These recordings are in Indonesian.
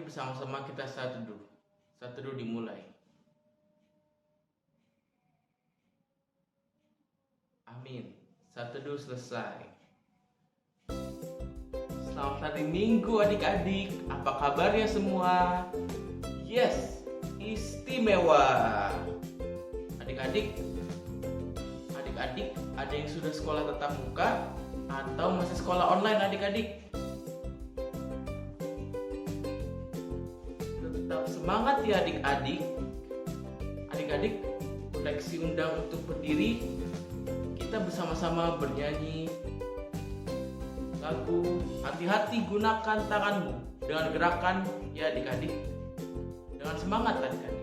bersama-sama kita saat teduh. Saat teduh dimulai. Amin. Saat teduh selesai. Selamat hari Minggu adik-adik. Apa kabarnya semua? Yes, istimewa. Adik-adik ada yang sudah sekolah tatap muka atau masih sekolah online adik-adik? Tetap semangat ya adik-adik. Adik-adik, koleksi undang untuk berdiri. Kita bersama-sama bernyanyi lagu Hati-hati Gunakan Tanganmu dengan gerakan ya adik-adik. Dengan semangat adik-adik.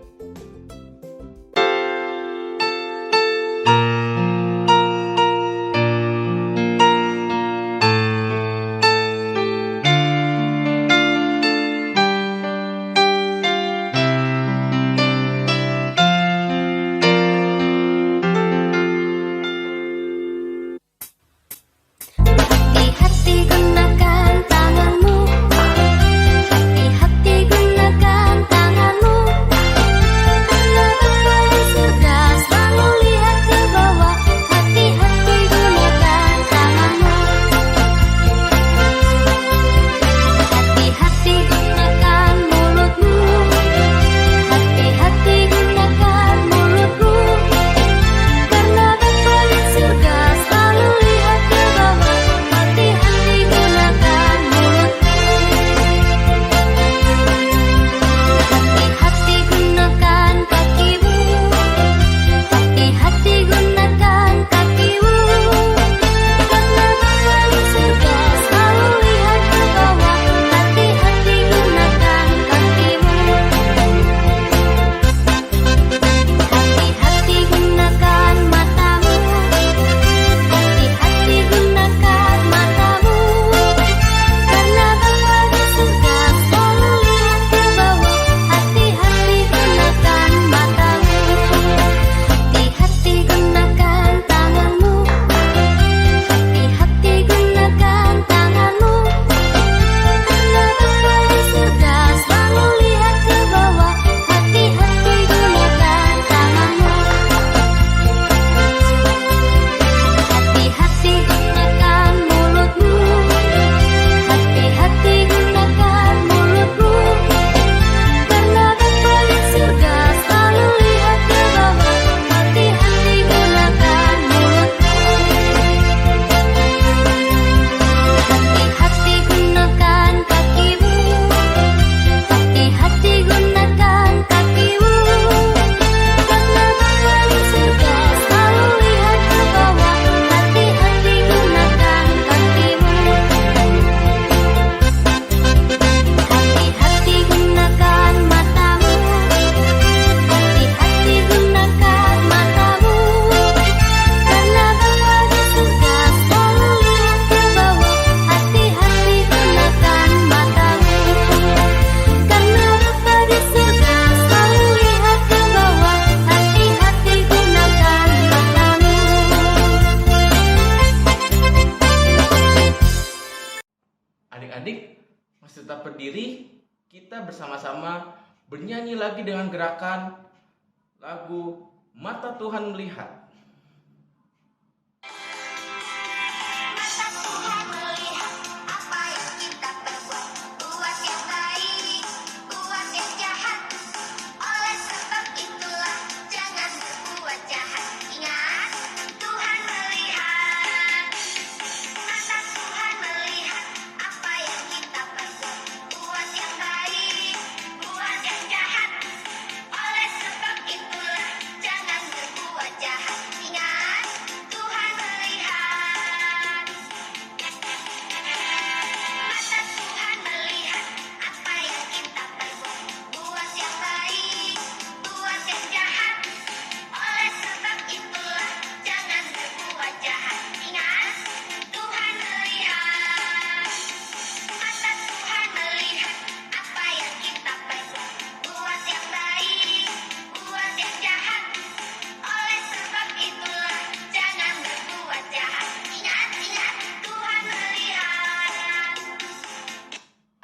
Adik-adik masih tetap berdiri, kita bersama-sama bernyanyi lagi dengan gerakan lagu Mata Tuhan Melihat.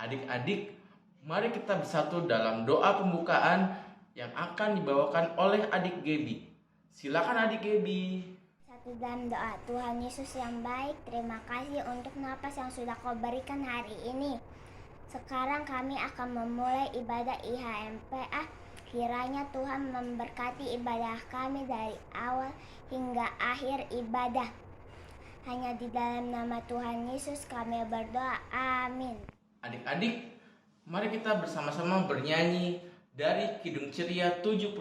Adik-adik Mari kita bersatu dalam doa pembukaan yang akan dibawakan oleh adik Gebi. Silakan adik Gebi. Satu dalam doa. Tuhan Yesus yang baik, terima kasih untuk napas yang sudah Kau berikan hari ini. Sekarang kami akan memulai ibadah IHMPA. Kiranya Tuhan memberkati ibadah kami dari awal hingga akhir ibadah. Hanya di dalam nama Tuhan Yesus kami berdoa. Amin. Adik-adik, mari kita bersama-sama bernyanyi dari Kidung Ceria 72,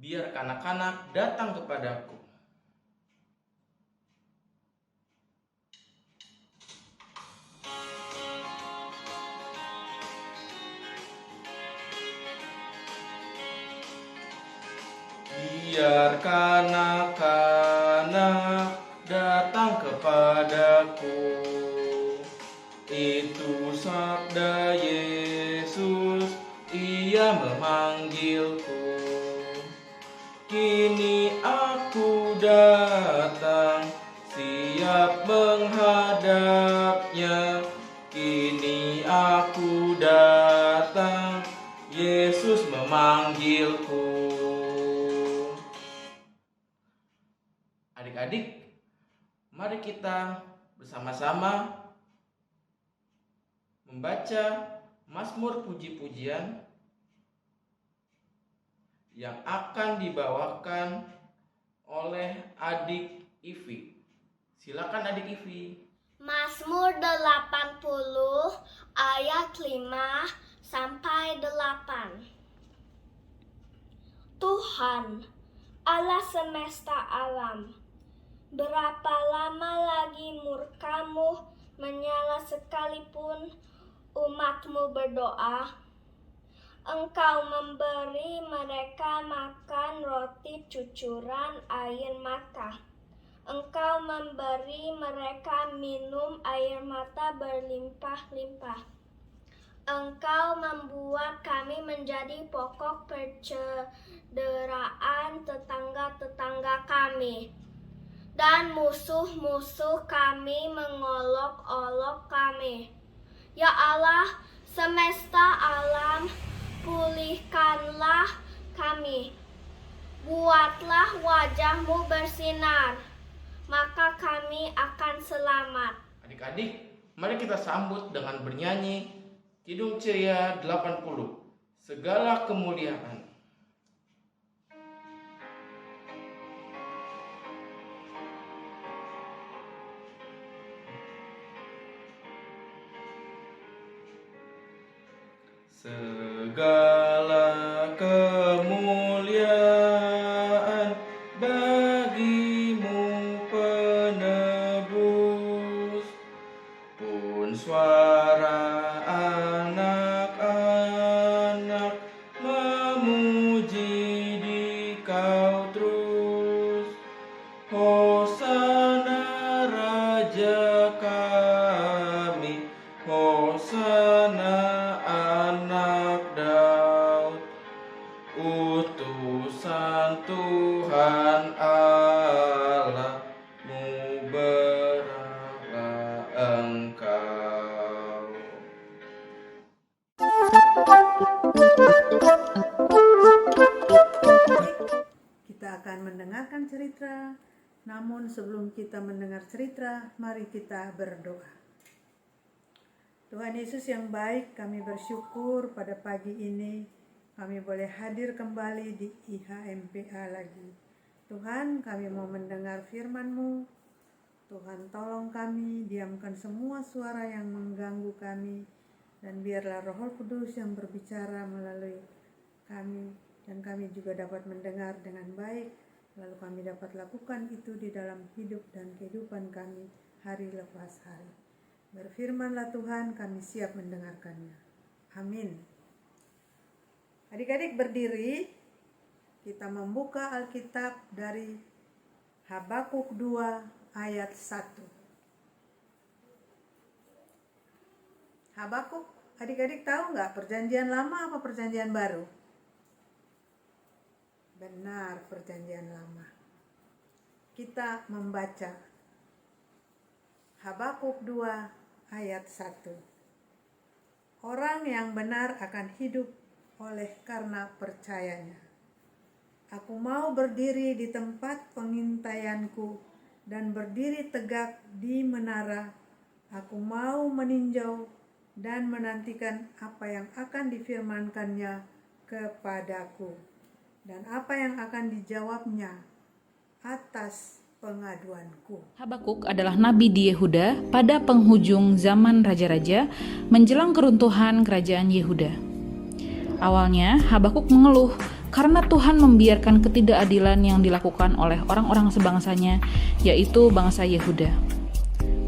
Biar Kanak-kanak Datang Kepadaku. Biar kanak-kanak datang kepadaku, itu sabda Yesus, Ia memanggilku. Kini aku datang, siap menghadapnya. Kini aku datang, Yesus memanggilku. Adik-adik, mari kita bersama-sama membaca Mazmur puji-pujian yang akan dibawakan oleh adik Ivi. Silakan adik Ivi. Mazmur 80 ayat 5 sampai 8. Tuhan, Allah semesta alam, berapa lama lagi murka-Mu menyala sekalipun umat-Mu berdoa? Engkau memberi mereka makan roti cucuran air mata. Engkau memberi mereka minum air mata berlimpah-limpah. Engkau membuat kami menjadi pokok percederaan tetangga-tetangga kami. Dan musuh-musuh kami mengolok-olok kami. Ya Allah, semesta alam, pulihkanlah kami. Buatlah wajah-Mu bersinar, maka kami akan selamat. Adik-adik, mari kita sambut dengan bernyanyi Kidung Ceria 80, Segala Kemuliaan. Segala kemuliaan bagi-Mu penebus, pun suara anak-anak memuji Dikau terus. Hosana Raja kami, Hosana Anak Daud, utusan Tuhan Allah-Mu beralah Engkau. Kita akan mendengarkan cerita, namun sebelum kita mendengar cerita, mari kita berdoa. Tuhan Yesus yang baik, kami bersyukur pada pagi ini kami boleh hadir kembali di IHMPA lagi. Tuhan, kami mau mendengar firman-Mu. Tuhan, tolong kami, diamkan semua suara yang mengganggu kami, dan biarlah Roh Kudus yang berbicara melalui kami, dan kami juga dapat mendengar dengan baik, lalu kami dapat lakukan itu di dalam hidup dan kehidupan kami hari lepas hari. Berfirmanlah Tuhan, kami siap mendengarkannya. Amin. Adik-adik berdiri, kita membuka Alkitab dari Habakuk 2 ayat 1. Habakuk, adik-adik tahu nggak perjanjian lama apa perjanjian baru? Benar, perjanjian lama. Kita membaca Habakuk 2 ayat 1. Orang yang benar akan hidup oleh karena percayanya. Aku mau berdiri di tempat pengintaianku dan berdiri tegak di menara. Aku mau meninjau dan menantikan apa yang akan difirmankannya kepadaku dan apa yang akan dijawabnya atas pengaduanku. Habakuk adalah nabi di Yehuda pada penghujung zaman raja-raja menjelang keruntuhan kerajaan Yehuda. Awalnya Habakuk mengeluh karena Tuhan membiarkan ketidakadilan yang dilakukan oleh orang-orang sebangsanya, yaitu bangsa Yehuda.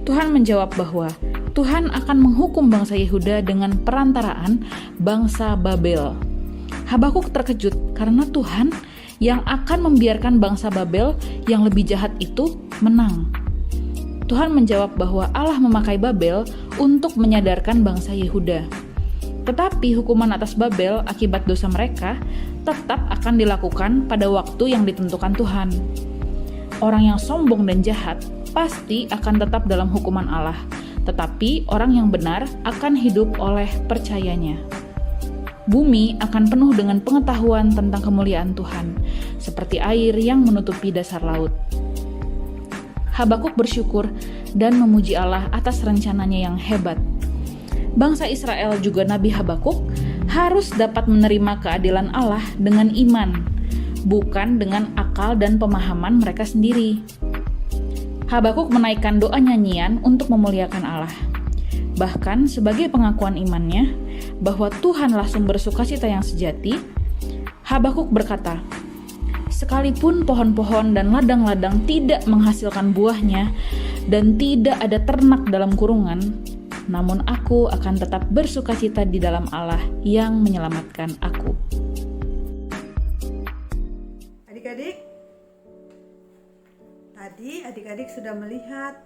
Tuhan menjawab bahwa Tuhan akan menghukum bangsa Yehuda dengan perantaraan bangsa Babel. Habakuk terkejut karena Tuhan yang akan membiarkan bangsa Babel yang lebih jahat itu menang. Tuhan menjawab bahwa Allah memakai Babel untuk menyadarkan bangsa Yehuda. Tetapi hukuman atas Babel akibat dosa mereka tetap akan dilakukan pada waktu yang ditentukan Tuhan. Orang yang sombong dan jahat pasti akan tetap dalam hukuman Allah, tetapi orang yang benar akan hidup oleh percayanya. Bumi akan penuh dengan pengetahuan tentang kemuliaan Tuhan, seperti air yang menutupi dasar laut. Habakuk bersyukur dan memuji Allah atas rencananya yang hebat. Bangsa Israel juga Nabi Habakuk harus dapat menerima keadilan Allah dengan iman, bukan dengan akal dan pemahaman mereka sendiri. Habakuk menaikkan doa nyanyian untuk memuliakan Allah. Bahkan sebagai pengakuan imannya bahwa Tuhanlah sumber sukacita yang sejati, Habakuk berkata, "Sekalipun pohon-pohon dan ladang-ladang tidak menghasilkan buahnya dan tidak ada ternak dalam kurungan, namun aku akan tetap bersukacita di dalam Allah yang menyelamatkan aku." Adik-adik, tadi adik-adik sudah melihat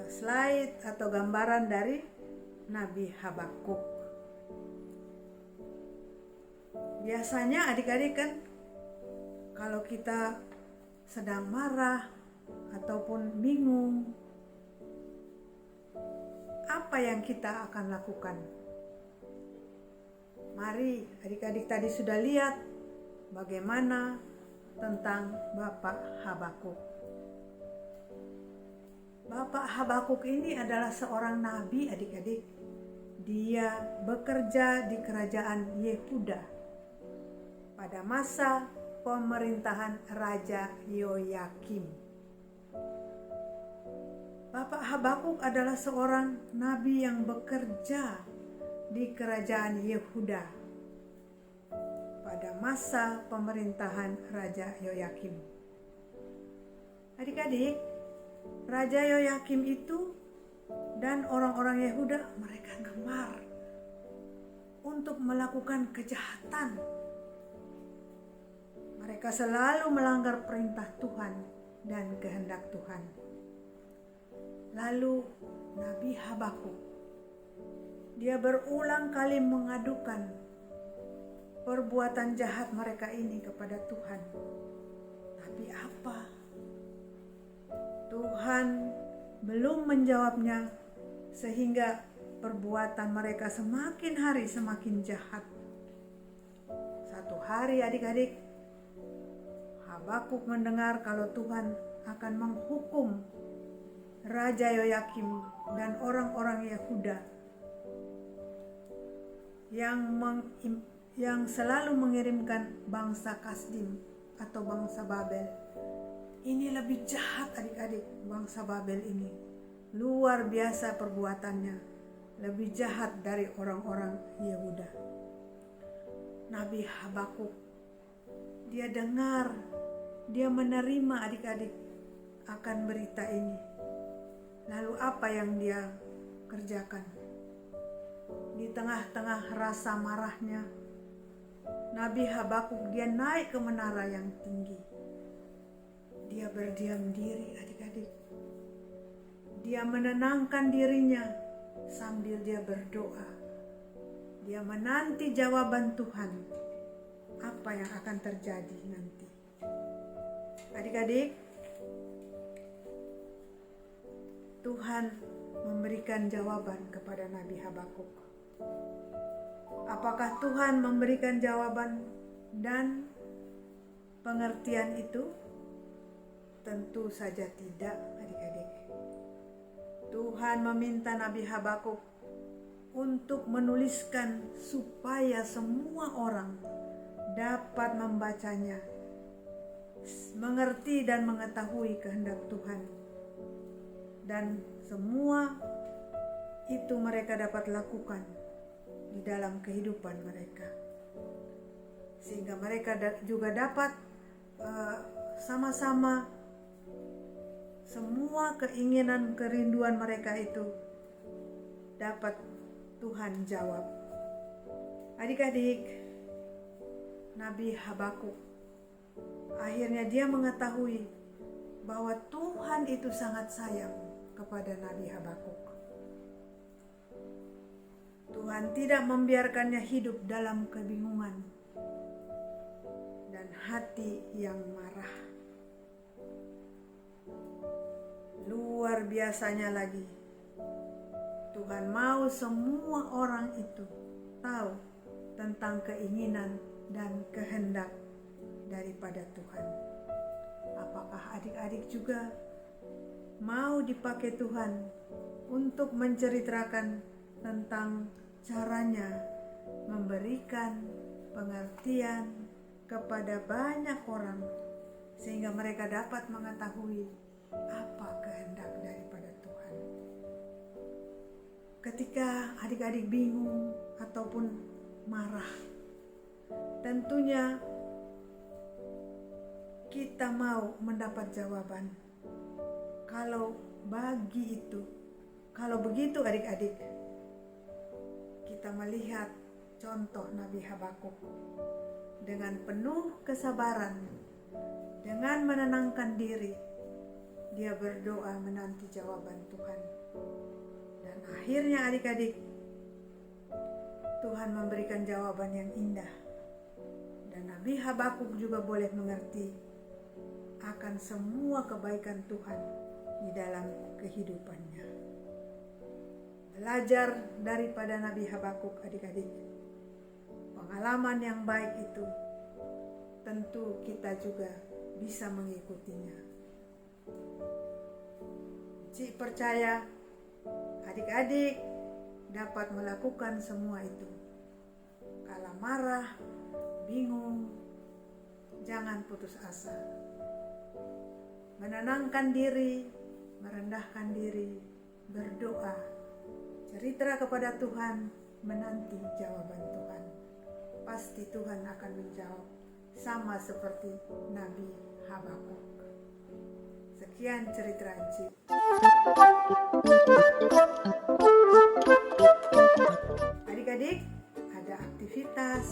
slide atau gambaran dari Nabi Habakuk. Biasanya adik-adik kan kalau kita sedang marah ataupun bingung, apa yang kita akan lakukan? Mari adik-adik tadi sudah lihat bagaimana tentang Bapak Habakuk. Bapak Habakuk ini adalah seorang nabi adik-adik. Dia bekerja di kerajaan Yehuda pada masa pemerintahan Raja Yoyakim. Bapak Habakuk adalah seorang nabi yang bekerja di kerajaan Yehuda pada masa pemerintahan Raja Yoyakim. Adik-adik, Raja Yoyakim itu dan orang-orang Yehuda, mereka gemar untuk melakukan kejahatan. Mereka selalu melanggar perintah Tuhan dan kehendak Tuhan. Lalu Nabi Habakuk, dia berulang kali mengadukan perbuatan jahat mereka ini kepada Tuhan. Tapi apa? Tuhan belum menjawabnya, sehingga perbuatan mereka semakin hari semakin jahat. Satu hari adik-adik, Habakuk mendengar kalau Tuhan akan menghukum Raja Yoyakim dan orang-orang Yehuda yang selalu mengirimkan bangsa Kasdim atau bangsa Babel. Ini lebih jahat adik-adik, bangsa Babel ini. Luar biasa perbuatannya, lebih jahat dari orang-orang Yehuda. Nabi Habakuk, dia dengar, dia menerima adik-adik akan berita ini. Lalu apa yang dia kerjakan? Di tengah-tengah rasa marahnya, Nabi Habakuk dia naik ke menara yang tinggi. Dia berdiam diri adik-adik. Dia menenangkan dirinya sambil dia berdoa. Dia menanti jawaban Tuhan. Apa yang akan terjadi nanti? Adik-adik, Tuhan memberikan jawaban kepada Nabi Habakuk. Apakah Tuhan memberikan jawaban dan pengertian itu? Tentu saja tidak, adik-adik. Tuhan meminta Nabi Habakuk untuk menuliskan supaya semua orang dapat membacanya, mengerti dan mengetahui kehendak Tuhan. Dan semua itu mereka dapat lakukan di dalam kehidupan mereka. Sehingga mereka juga dapat sama-sama semua keinginan, kerinduan mereka itu dapat Tuhan jawab. Adik-adik, Nabi Habakuk akhirnya dia mengetahui bahwa Tuhan itu sangat sayang kepada Nabi Habakuk. Tuhan tidak membiarkannya hidup dalam kebingungan dan hati yang marah. Luar biasanya lagi, Tuhan mau semua orang itu tahu tentang keinginan dan kehendak daripada Tuhan. Apakah adik-adik juga mau dipakai Tuhan untuk menceritakan tentang caranya memberikan pengertian kepada banyak orang sehingga mereka dapat mengetahui apa kehendak daripada Tuhan? Ketika adik-adik bingung ataupun marah, tentunya kita mau mendapat jawaban. Kalau begitu adik-adik, kita melihat contoh Nabi Habakuk dengan penuh kesabaran, dengan menenangkan diri, dia berdoa menanti jawaban Tuhan. Dan akhirnya adik-adik, Tuhan memberikan jawaban yang indah. Dan Nabi Habakuk juga boleh mengerti akan semua kebaikan Tuhan di dalam kehidupannya. Belajar daripada Nabi Habakuk, adik-adik. Pengalaman yang baik itu tentu kita juga bisa mengikutinya. Cik percaya adik-adik dapat melakukan semua itu. Kalau marah, bingung, jangan putus asa. Menenangkan diri, merendahkan diri, berdoa, cerita kepada Tuhan, menanti jawaban Tuhan. Pasti Tuhan akan menjawab sama seperti Nabi Habakuk. Sekian cerita Anci. Adik-adik, ada aktivitas.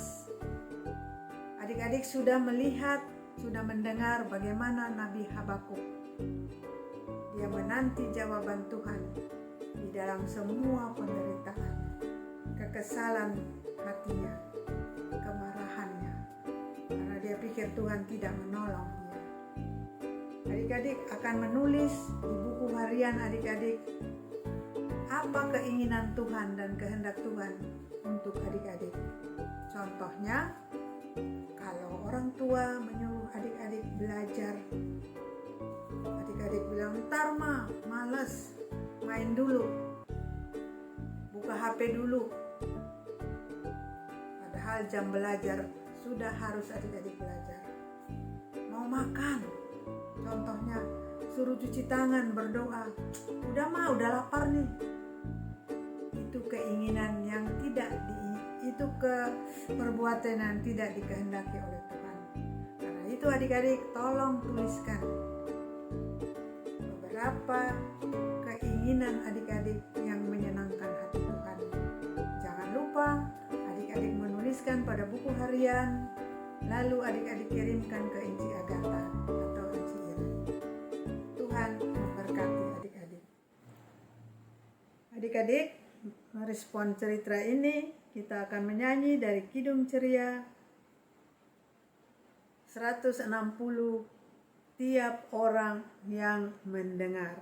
Adik-adik sudah melihat, sudah mendengar bagaimana Nabi Habakuk. Dia menanti jawaban Tuhan di dalam semua penderitaan, kekesalan hatinya, kemarahannya, karena dia pikir Tuhan tidak menolong dia. Adik-adik akan menulis di buku harian adik-adik apa keinginan Tuhan dan kehendak Tuhan untuk adik-adik. Contohnya, kalau orang tua menyuruh adik-adik belajar, adik-adik bilang, "Ntar mah, males, main dulu, buka HP dulu." Padahal jam belajar sudah harus adik-adik belajar. Mau makan, contohnya suruh cuci tangan, berdoa, udah lapar nih. Itu keinginan yang itu perbuatan yang tidak dikehendaki oleh Tuhan. Karena itu adik-adik tolong tuliskan beberapa keinginan adik-adik yang menyenangkan hati Tuhan. Jangan lupa adik-adik menuliskan pada buku harian, lalu adik-adik kirimkan ke Inci Agatha atau Inci Ira. Tuhan memberkati adik-adik. Adik-adik, merespon cerita ini, kita akan menyanyi dari Kidung Ceria 160, tiap orang yang mendengar.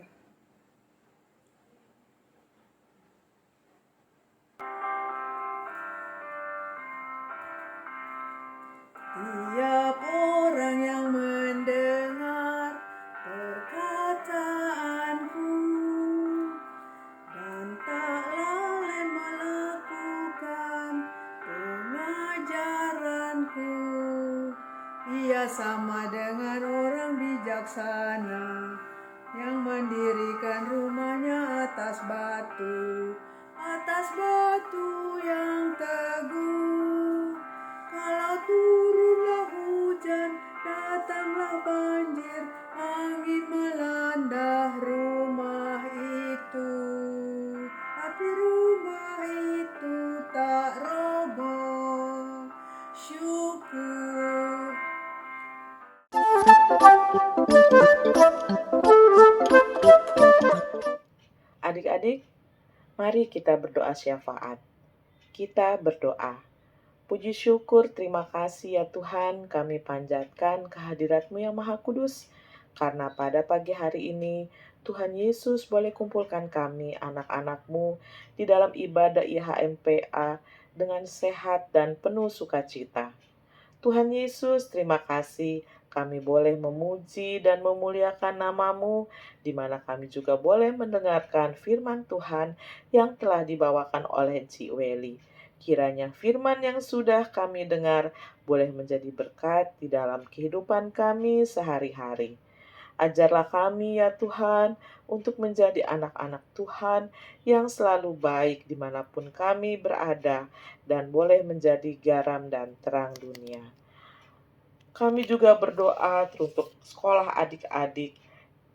Tiap orang yang mendengar perkataanku dan tak lalai melakukan pengajaranku, ia sama dengan orang bijaksana yang mendirikan rumahnya atas batu yang teguh. Kalau turunlah hujan, datanglah banjir, angin melanda rumah itu, tapi rumah itu tak roboh. Syukur. Adik-adik, mari kita berdoa syafaat. Kita berdoa. Puji syukur, terima kasih ya Tuhan, kami panjatkan kehadirat-Mu yang Maha Kudus, karena pada pagi hari ini, Tuhan Yesus boleh kumpulkan kami, anak-anak-Mu, di dalam ibadah IHMPA dengan sehat dan penuh sukacita. Tuhan Yesus, terima kasih kami boleh memuji dan memuliakan nama-Mu, di mana kami juga boleh mendengarkan firman Tuhan yang telah dibawakan oleh Ci Weli. Kiranya firman yang sudah kami dengar boleh menjadi berkat di dalam kehidupan kami sehari-hari. Ajarlah kami ya Tuhan untuk menjadi anak-anak Tuhan yang selalu baik dimanapun kami berada dan boleh menjadi garam dan terang dunia. Kami juga berdoa untuk sekolah adik-adik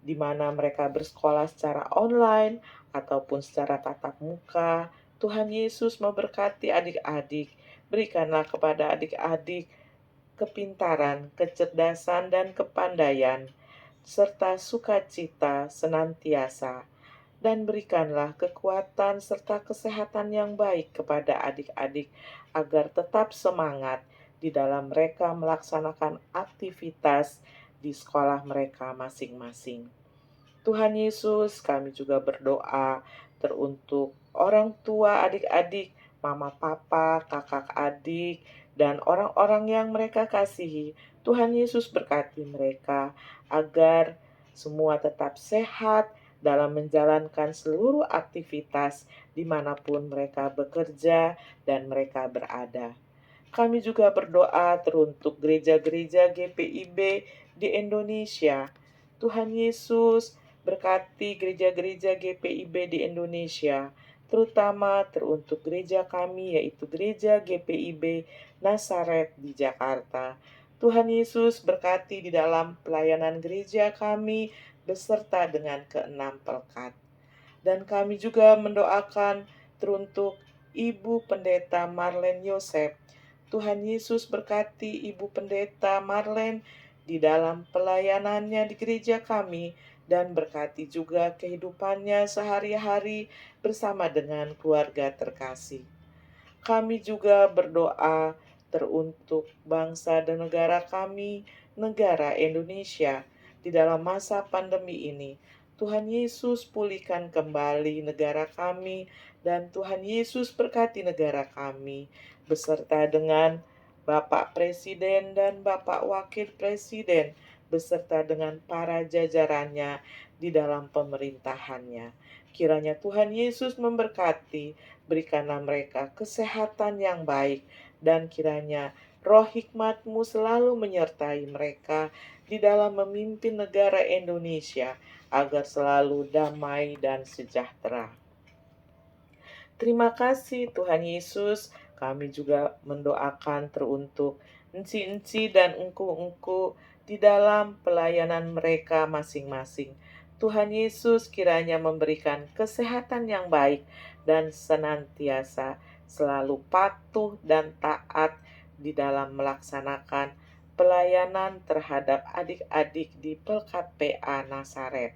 di mana mereka bersekolah secara online ataupun secara tatap muka. Tuhan Yesus memberkati adik-adik. Berikanlah kepada adik-adik kepintaran, kecerdasan, dan kepandaian, serta sukacita senantiasa. Dan berikanlah kekuatan serta kesehatan yang baik kepada adik-adik agar tetap semangat di dalam mereka melaksanakan aktivitas di sekolah mereka masing-masing. Tuhan Yesus, kami juga berdoa teruntuk orang tua adik-adik, mama papa, kakak adik, dan orang-orang yang mereka kasihi. Tuhan Yesus berkati mereka agar semua tetap sehat dalam menjalankan seluruh aktivitas dimanapun mereka bekerja dan mereka berada. Kami juga berdoa teruntuk gereja-gereja GPIB di Indonesia. Tuhan Yesus berkati gereja-gereja GPIB di Indonesia, terutama teruntuk gereja kami yaitu gereja GPIB Nazaret di Jakarta. Tuhan Yesus berkati di dalam pelayanan gereja kami beserta dengan ke-6 pelkat. Dan kami juga mendoakan teruntuk Ibu Pendeta Marlene Yosef. Tuhan Yesus berkati Ibu Pendeta Marlene di dalam pelayanannya di gereja kami dan berkati juga kehidupannya sehari-hari bersama dengan keluarga terkasih. Kami juga berdoa teruntuk bangsa dan negara kami, negara Indonesia, di dalam masa pandemi ini. Tuhan Yesus pulihkan kembali negara kami dan Tuhan Yesus berkati negara kami beserta dengan Bapak Presiden dan Bapak Wakil Presiden beserta dengan para jajarannya di dalam pemerintahannya. Kiranya Tuhan Yesus memberkati, berikanlah mereka kesehatan yang baik, dan kiranya roh hikmat-Mu selalu menyertai mereka di dalam memimpin negara Indonesia agar selalu damai dan sejahtera. Terima kasih Tuhan Yesus. Kami juga mendoakan teruntuk enci-enci dan engku-engku di dalam pelayanan mereka masing-masing. Tuhan Yesus kiranya memberikan kesehatan yang baik dan senantiasa selalu patuh dan taat di dalam melaksanakan pelayanan terhadap adik-adik di Pelkat PA Nazaret.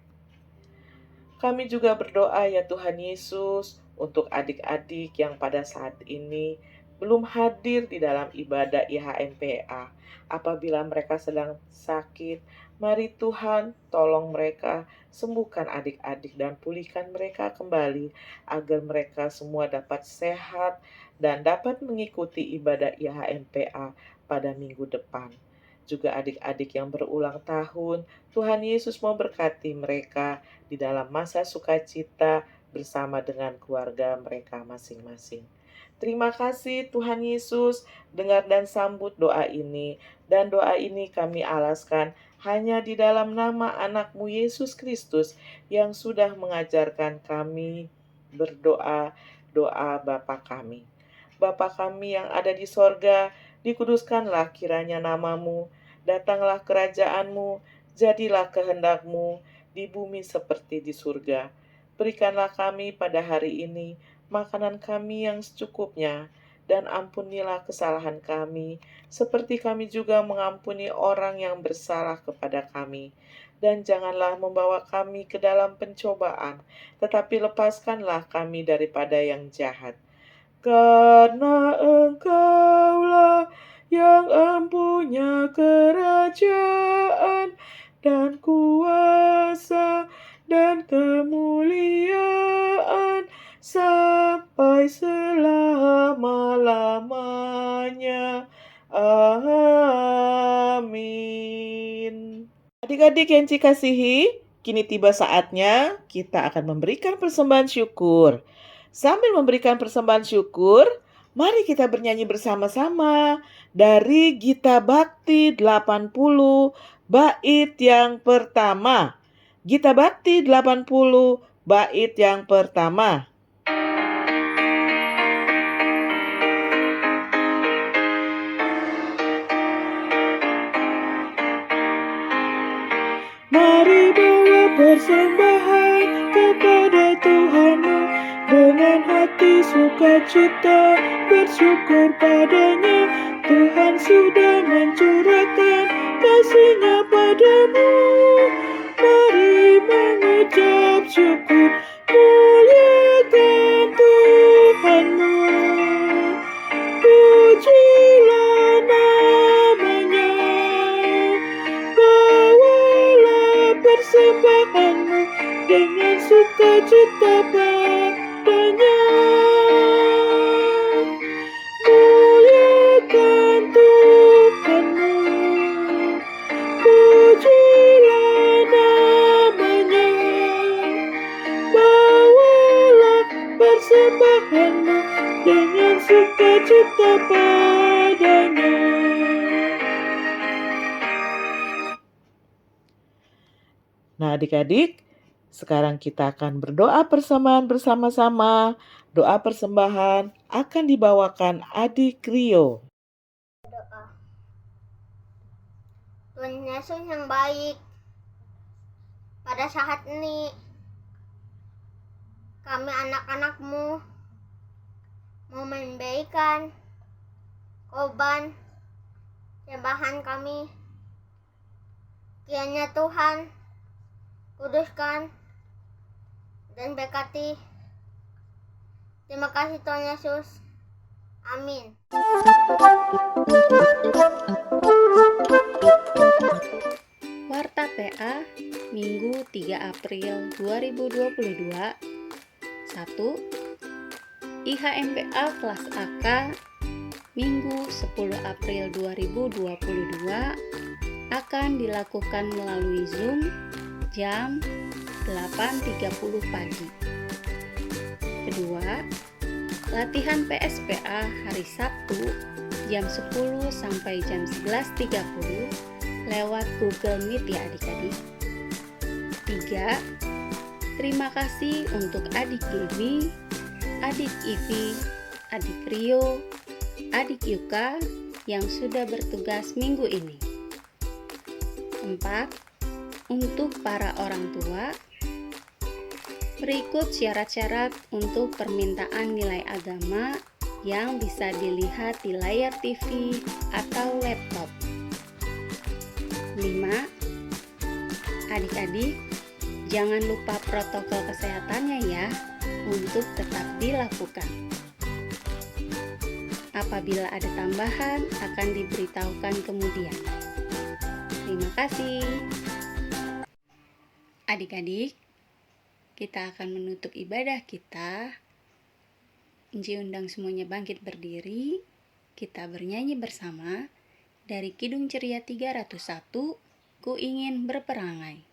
Kami juga berdoa ya Tuhan Yesus untuk adik-adik yang pada saat ini belum hadir di dalam ibadah IHMPA. Apabila mereka sedang sakit, mari Tuhan tolong mereka, sembuhkan adik-adik dan pulihkan mereka kembali agar mereka semua dapat sehat dan dapat mengikuti ibadah IHMPA pada minggu depan. Juga adik-adik yang berulang tahun, Tuhan Yesus mau berkati mereka di dalam masa sukacita bersama dengan keluarga mereka masing-masing. Terima kasih Tuhan Yesus, dengar dan sambut doa ini. Dan doa ini kami alaskan hanya di dalam nama anak-Mu Yesus Kristus yang sudah mengajarkan kami berdoa, doa Bapa kami. Bapa kami yang ada di sorga, dikuduskanlah kiranya nama-Mu, datanglah kerajaan-Mu, jadilah kehendak-Mu di bumi seperti di surga. Berikanlah kami pada hari ini makanan kami yang secukupnya, dan ampunilah kesalahan kami, seperti kami juga mengampuni orang yang bersalah kepada kami. Dan janganlah membawa kami ke dalam pencobaan, tetapi lepaskanlah kami daripada yang jahat. Karena Engkaulah yang empunya kerajaan dan kuasa dan kemuliaan sampai selama-lamanya. Amin. Adik-adik yang dikasihi, kini tiba saatnya kita akan memberikan persembahan syukur. Sambil memberikan persembahan syukur, mari kita bernyanyi bersama-sama dari Gita Bakti 80 bait yang pertama. Gita Bakti 80 bait yang pertama. Mari bawa persembahan kepada Tuhanmu dengan hati sukacita, bersyukur padanya. Tuhan sudah mencurahkan kasih-Nya padamu. Mari mengucap syukur, muliakan Tuhanmu. Pujilah nama-Nya, bawalah persembahanmu dengan sukacita padanya. Muliakan Tuhanmu, pujilah nama-Nya, bawalah persembahanmu dengan sukacita padanya. Nah adik-adik, sekarang kita akan berdoa persembahan bersama-sama. Doa persembahan akan dibawakan Adik Rio. Tuhan Yesus yang baik, pada saat ini kami anak-anak-Mu mau memberikan korban sembahan kami. Kiranya Tuhan kuduskan dan berkati. Terima kasih Tuhan Yesus. Amin. Warta PA Minggu 3 April 2022. 1. IHMPA kelas AK Minggu 10 April 2022 akan dilakukan melalui Zoom jam 8.30 pagi. Kedua, latihan PSPA hari Sabtu jam 10 sampai jam 11.30 lewat Google Meet ya adik-adik. 3. Terima kasih untuk adik Gaby, adik Ivi, adik Rio, adik Yuka yang sudah bertugas minggu ini. 4. Untuk para orang tua, berikut syarat-syarat untuk permintaan nilai agama yang bisa dilihat di layar TV atau laptop. 5. Adik-adik, jangan lupa protokol kesehatannya ya untuk tetap dilakukan. Apabila ada tambahan akan diberitahukan kemudian. Terima kasih. Adik-adik, kita akan menutup ibadah kita. Inji undang semuanya bangkit berdiri. Kita bernyanyi bersama dari Kidung Ceria 301, Ku Ingin Berperangai.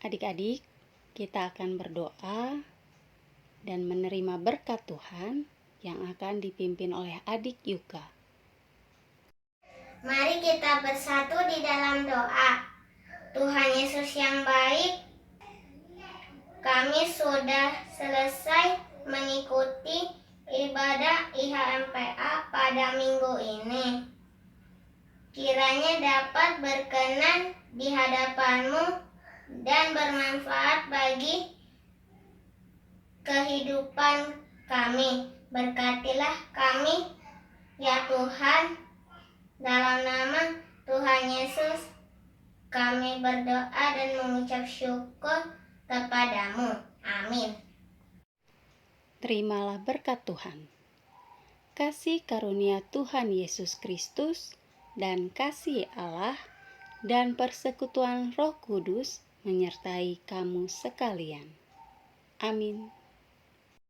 Adik-adik, kita akan berdoa dan menerima berkat Tuhan yang akan dipimpin oleh adik Yuka. Mari kita bersatu di dalam doa. Tuhan Yesus yang baik, kami sudah selesai mengikuti ibadah IHMPA pada minggu ini. Kiranya dapat berkenan di hadapan-Mu dan bermanfaat bagi kehidupan kami. Berkatilah kami, ya Tuhan, dalam nama Tuhan Yesus kami berdoa dan mengucap syukur kepadamu. Amin. Terimalah berkat Tuhan. Kasih karunia Tuhan Yesus Kristus dan kasih Allah dan persekutuan Roh Kudus menyertai kamu sekalian. Amin.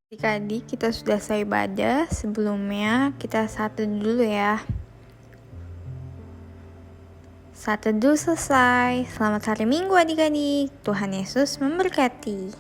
Adik-adik, kita sudah selesai ibadah. Sebelumnya kita satu dulu ya. Satu dulu selesai. Selamat hari Minggu adik-adik. Tuhan Yesus memberkati.